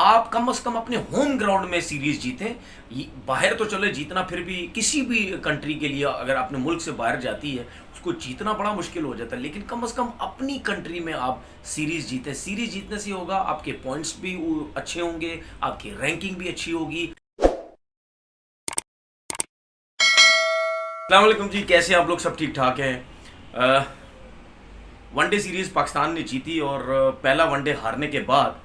आप कम से कम अपने होम ग्राउंड में सीरीज जीतें। बाहर तो चले जीतना, फिर भी किसी भी कंट्री के लिए अगर अपने मुल्क से बाहर जाती है उसको जीतना बड़ा मुश्किल हो जाता है, लेकिन कम से कम अपनी कंट्री में आप सीरीज जीतें। सीरीज जीतने से होगा आपके पॉइंट्स भी अच्छे होंगे, आपकी रैंकिंग भी अच्छी होगी। अस्सलाम वालेकुम जी, कैसे आप लोग? सब ठीक ठाक हैं। वनडे सीरीज़ पाकिस्तान ने जीती और पहला वनडे हारने के बाद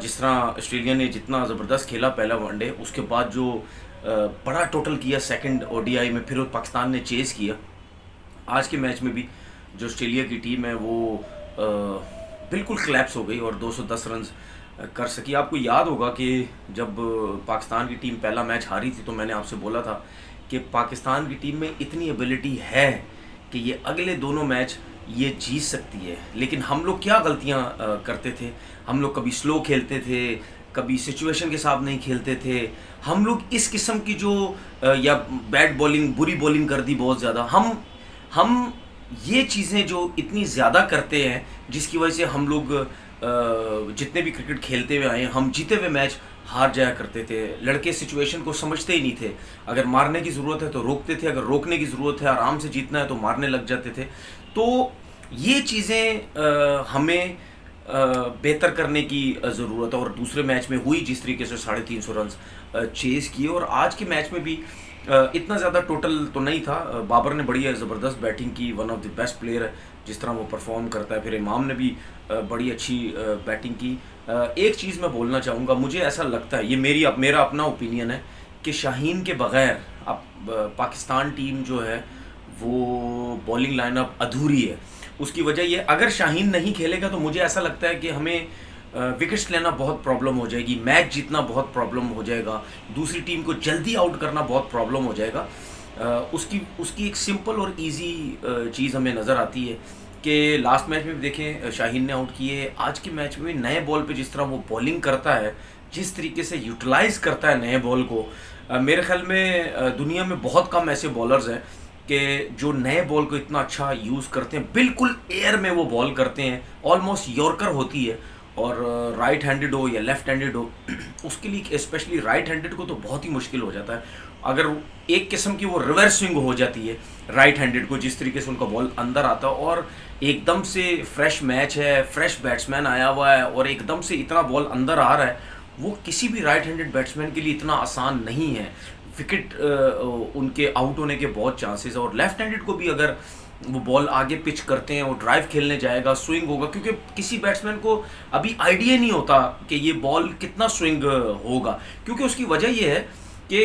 जिस तरह ऑस्ट्रेलिया ने जितना ज़बरदस्त खेला पहला वनडे, उसके बाद जो बड़ा टोटल किया सेकंड ओडीआई में, फिर पाकिस्तान ने चेज़ किया। आज के मैच में भी जो ऑस्ट्रेलिया की टीम है वो बिल्कुल क्लैप्स हो गई और 210 रन कर सकी। आपको याद होगा कि जब पाकिस्तान की टीम पहला मैच हारी थी तो मैंने आपसे बोला था कि पाकिस्तान की टीम में इतनी एबिलिटी है कि ये अगले दोनों मैच ये जीत सकती है। लेकिन हम लोग क्या गलतियां करते थे? हम लोग कभी स्लो खेलते थे, कभी सिचुएशन के साथ नहीं खेलते थे। हम लोग इस किस्म की जो या बैड बॉलिंग, बुरी बॉलिंग कर दी बहुत ज़्यादा। हम ये चीज़ें जो इतनी ज़्यादा करते हैं जिसकी वजह से हम लोग जितने भी क्रिकेट खेलते हुए आए हैं, हम जीते हुए मैच हार जाया करते थे। लड़के सिचुएशन को समझते ही नहीं थे। अगर मारने की ज़रूरत है तो रोकते थे, अगर रोकने की ज़रूरत है, आराम से जीतना है तो मारने लग जाते थे। तो ये चीज़ें हमें बेहतर करने की ज़रूरत है। और दूसरे मैच में हुई जिस तरीके से 350 रन चेज़ किए, और आज के मैच में भी इतना ज़्यादा टोटल तो नहीं था। बाबर ने बड़ी ज़बरदस्त बैटिंग की, one of the best player है जिस तरह वो परफॉर्म करता है। फिर इमाम ने भी बड़ी अच्छी बैटिंग की। एक चीज़ मैं बोलना चाहूँगा, मुझे ऐसा लगता है, ये मेरा अपना ओपिनियन है कि शाहीन के बग़ैर अब पाकिस्तान टीम जो है वो बॉलिंग लाइनअप अधूरी है। उसकी वजह ये, अगर शाहीन नहीं खेलेगा तो मुझे ऐसा लगता है कि हमें विकेट्स लेना बहुत प्रॉब्लम हो जाएगी, मैच जीतना बहुत प्रॉब्लम हो जाएगा, दूसरी टीम को जल्दी आउट करना बहुत प्रॉब्लम हो जाएगा। उसकी एक सिंपल और इजी चीज़ हमें नज़र आती है कि लास्ट मैच में भी देखें शाहीन ने आउट किए, आज के मैच में भी नए बॉल पे जिस तरह वो बॉलिंग करता है, जिस तरीके से यूटिलाइज़ करता है नए बॉल को, मेरे ख्याल में दुनिया में बहुत कम ऐसे बॉलर्स हैं कि जो नए बॉल को इतना अच्छा यूज़ करते हैं। बिल्कुल एयर में वो बॉल करते हैं, ऑलमोस्ट यॉर्कर होती है। और राइट हैंडेड हो या लेफ़्ट हैंडेड हो, उसके लिए स्पेशली राइट हैंडेड को तो बहुत ही मुश्किल हो जाता है। अगर एक किस्म की वो रिवर्स स्विंग हो जाती है राइट हैंडेड को, जिस तरीके से उनका बॉल अंदर आता है और एकदम से फ्रेश मैच है, फ्रेश बैट्समैन आया हुआ है और एकदम से इतना बॉल अंदर आ रहा है, वो किसी भी राइट हैंडेड बैट्समैन के लिए इतना आसान नहीं है। विकेट उनके आउट होने के बहुत चांसेस है। और लेफ़्ट हैंडेड को भी अगर वो बॉल आगे पिच करते हैं, वो ड्राइव खेलने जाएगा, स्विंग होगा, क्योंकि किसी बैट्समैन को अभी आइडिया नहीं होता कि ये बॉल कितना स्विंग होगा। क्योंकि उसकी वजह ये है कि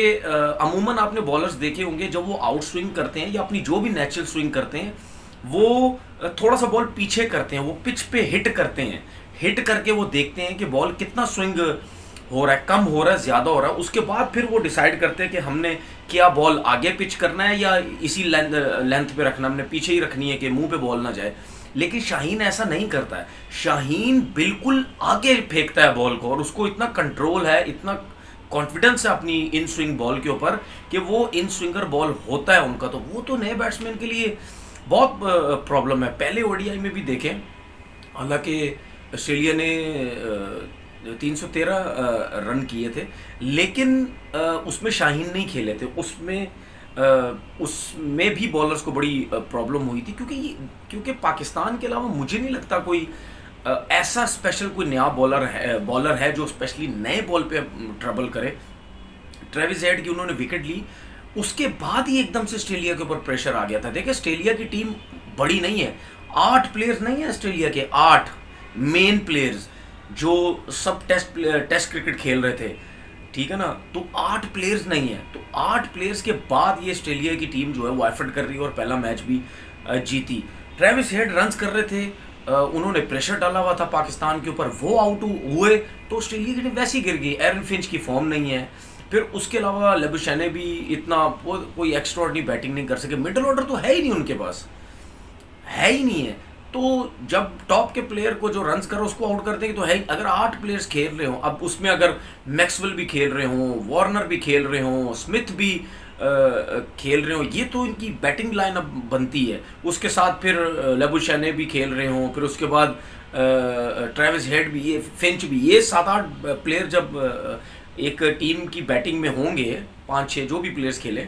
अमूमन आपने बॉलर्स देखे होंगे जब वो आउट स्विंग करते हैं या अपनी जो भी नेचुरल स्विंग करते हैं, वो थोड़ा सा बॉल पीछे करते हैं, वो पिच पे हिट करते हैं। हिट करके वो देखते हैं कि बॉल कितना स्विंग हो रहा है, कम हो रहा है, ज़्यादा हो रहा है। उसके बाद फिर वो डिसाइड करते हैं कि हमने क्या बॉल आगे पिच करना है या इसी लेंथ पे रखना, हमने पीछे ही रखनी है कि मुंह पे बॉल ना जाए। लेकिन शाहीन ऐसा नहीं करता है। शाहीन बिल्कुल आगे फेंकता है बॉल को और उसको इतना कंट्रोल है, इतना कॉन्फिडेंस है अपनी इन स्विंग बॉल के ऊपर कि वो इन स्विंगर बॉल होता है उनका। तो वो तो नए बैट्समैन के लिए बहुत प्रॉब्लम है। पहले ओडीआई में भी देखें, हालांकि ऑस्ट्रेलिया ने 313 रन किए थे, लेकिन उसमें शाहीन नहीं खेले थे। उसमें भी बॉलर्स को बड़ी प्रॉब्लम हुई थी, क्योंकि पाकिस्तान के अलावा मुझे नहीं लगता कोई ऐसा स्पेशल कोई नया बॉलर है जो स्पेशली नए बॉल पे ट्रबल करे। ट्रेविस हेड की उन्होंने विकेट ली, उसके बाद ही एकदम से ऑस्ट्रेलिया के ऊपर प्रेशर आ गया था। देखिए, ऑस्ट्रेलिया की टीम बड़ी नहीं है, 8 प्लेयर्स नहीं है ऑस्ट्रेलिया के, 8 मेन प्लेयर्स जो सब टेस्ट क्रिकेट खेल रहे थे, ठीक है ना। तो 8 प्लेयर्स नहीं है, तो 8 प्लेयर्स के बाद ये ऑस्ट्रेलिया की टीम जो है वो एफर्ट कर रही है और पहला मैच भी जीती। ट्रेविस हेड रन्स कर रहे थे, उन्होंने प्रेशर डाला हुआ था पाकिस्तान के ऊपर, वो आउट हुए तो ऑस्ट्रेलिया की टीम वैसे ही गिर गई। एरन फिंच की फॉर्म नहीं है, फिर उसके अलावा लेबुशैने भी इतना कोई एक्स्ट्राऑर्डिनरी बैटिंग नहीं कर सके। मिडल ऑर्डर तो है ही नहीं उनके पास, है ही नहीं है। तो जब टॉप के प्लेयर को जो रन्स करो उसको आउट कर देंगे तो है ही। अगर 8 प्लेयर्स खेल रहे हो, अब उसमें अगर मैक्सवेल भी खेल रहे हो, वार्नर भी खेल रहे हो, स्मिथ भी खेल रहे हो, ये तो इनकी बैटिंग लाइनअप बनती है। उसके साथ फिर लेबुशैने भी खेल रहे हो, फिर उसके बाद ट्रेविस हेड भी, ये फिंच भी, ये 7-8 प्लेयर जब एक टीम की बैटिंग में होंगे, 5-6 जो भी प्लेयर्स खेलें,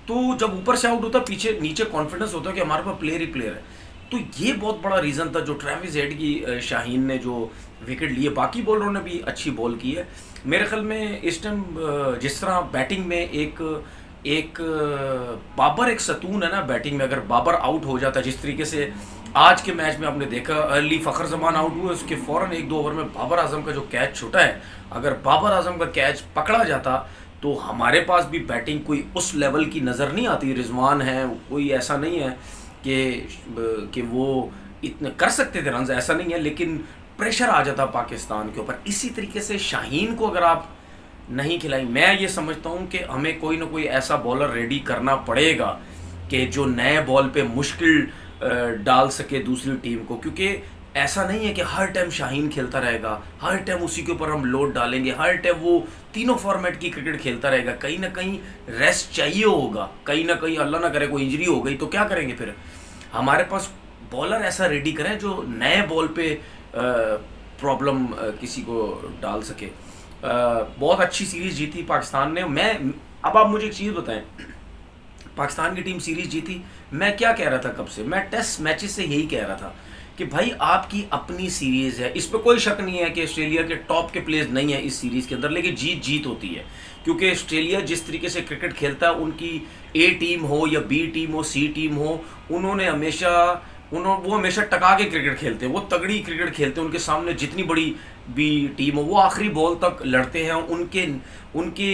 तो जब ऊपर से आउट होता है, पीछे नीचे कॉन्फिडेंस होता है कि हमारे पास प्लेयर ही प्लेयर है। तो ये बहुत बड़ा रीज़न था जो ट्रेविस हेड की शाहीन ने जो विकेट लिए। बाकी बॉलरों ने भी अच्छी बॉल की है मेरे ख्याल में इस टाइम। जिस तरह बैटिंग में एक एक बाबर एक सतून है ना बैटिंग में, अगर बाबर आउट हो जाता है जिस तरीके से आज के मैच में आपने देखा, अर्ली फ़खर जमान आउट हुए, उसके फ़ौरन 1-2 ओवर में बाबर आजम का जो कैच छूटा है, अगर बाबर आजम का कैच पकड़ा जाता तो हमारे पास भी बैटिंग कोई उस लेवल की नज़र नहीं आती। रिजवान है, कोई ऐसा नहीं है कि वो इतने कर सकते थे रन, ऐसा नहीं है, लेकिन प्रेशर आ जाता पाकिस्तान के ऊपर। इसी तरीके से शाहीन को अगर आप नहीं खिलाई, मैं ये समझता हूँ कि हमें कोई ना कोई ऐसा बॉलर रेडी करना पड़ेगा कि जो नए बॉल पे मुश्किल डाल सके दूसरी टीम को, क्योंकि ऐसा नहीं है कि हर टाइम शाहीन खेलता रहेगा, हर टाइम उसी के ऊपर हम लोड डालेंगे, हर टाइम वो तीनों फॉर्मेट की क्रिकेट खेलता रहेगा। कहीं ना कहीं रेस्ट चाहिए होगा, कहीं ना कहीं अल्लाह ना करे कोई इंजरी हो गई तो क्या करेंगे फिर। हमारे पास बॉलर ऐसा रेडी करें जो नए बॉल पे प्रॉब्लम किसी को डाल सके। बहुत अच्छी सीरीज़ जीती पाकिस्तान ने। मैं अब आप मुझे एक चीज़ बताएं, पाकिस्तान की टीम सीरीज़ जीती, मैं क्या कह रहा था कब से, मैं टेस्ट मैचेस से यही कह रहा था कि भाई आपकी अपनी सीरीज़ है, इस पर कोई शक नहीं है कि ऑस्ट्रेलिया के टॉप के प्लेयर्स नहीं है इस सीरीज़ के अंदर, लेकिन जीत जीत होती है क्योंकि ऑस्ट्रेलिया जिस तरीके से क्रिकेट खेलता है, उनकी ए टीम हो या बी टीम हो, सी टीम हो, उन्होंने वो हमेशा टका के क्रिकेट खेलते हैं, वो तगड़ी क्रिकेट खेलते हैं। उनके सामने जितनी बड़ी भी टीम हो वो आखिरी बॉल तक लड़ते हैं। उनके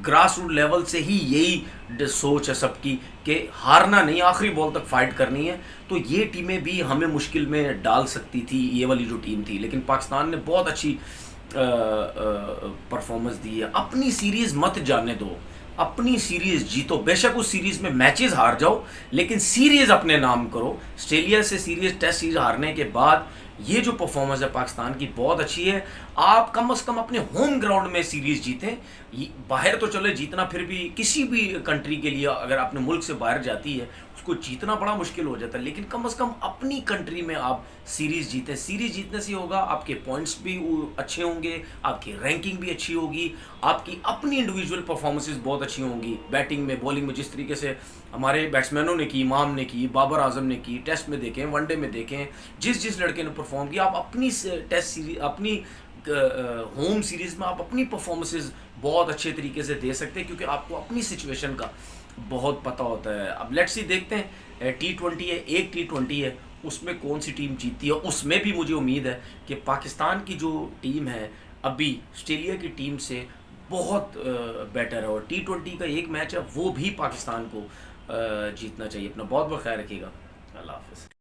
ग्रास रूट लेवल से ही यही सोच है सबकी कि हारना नहीं, आखिरी बॉल तक फाइट करनी है। तो ये टीमें भी हमें मुश्किल में डाल सकती थी, ये वाली जो टीम थी, लेकिन पाकिस्तान ने बहुत अच्छी परफॉर्मेंस दी है। अपनी सीरीज़ मत जाने दो, अपनी सीरीज़ जीतो, बेशक उस सीरीज़ में मैचेस हार जाओ लेकिन सीरीज़ अपने नाम करो। ऑस्ट्रेलिया से सीरीज़ टेस्ट सीरीज़ हारने के बाद ये जो परफॉर्मेंस है पाकिस्तान की बहुत अच्छी है। आप कम से कम अपने होम ग्राउंड में सीरीज़ जीतें। बाहर तो चले जीतना, फिर भी किसी भी कंट्री के लिए अगर अपने मुल्क से बाहर जाती है उसको जीतना बड़ा मुश्किल हो जाता है, लेकिन कम से कम अपनी कंट्री में आप सीरीज़ जीतें। सीरीज़ जीतने से होगा आपके पॉइंट्स भी अच्छे होंगे, आपकी रैंकिंग भी अच्छी होगी, आपकी अपनी इंडिविजुअल परफॉर्मेंसेस बहुत अच्छी होंगी, बैटिंग में, बॉलिंग में। जिस तरीके से हमारे बैट्समैनों ने की, इमाम ने की, बाबर आजम ने की, टेस्ट में देखें, वनडे में देखें, जिस जिस लड़के ने परफॉर्म किया, आप अपनी टेस्ट सीरीज, अपनी होम सीरीज़ में आप अपनी परफॉर्मेंसेस बहुत अच्छे तरीके से दे सकते हैं क्योंकि आपको अपनी सिचुएशन का बहुत पता होता है। अब लेट्स सी देखते हैं, T20 है, एक T20 है, उसमें कौन सी टीम जीतती है। उसमें भी मुझे उम्मीद है कि पाकिस्तान की जो टीम है अभी ऑस्ट्रेलिया की टीम से बहुत बेटर है, और T20 का एक मैच है वो भी पाकिस्तान को जीतना चाहिए। अपना बहुत बहुत ख्याल रखिएगा। अल्लाह हाफ़िज़।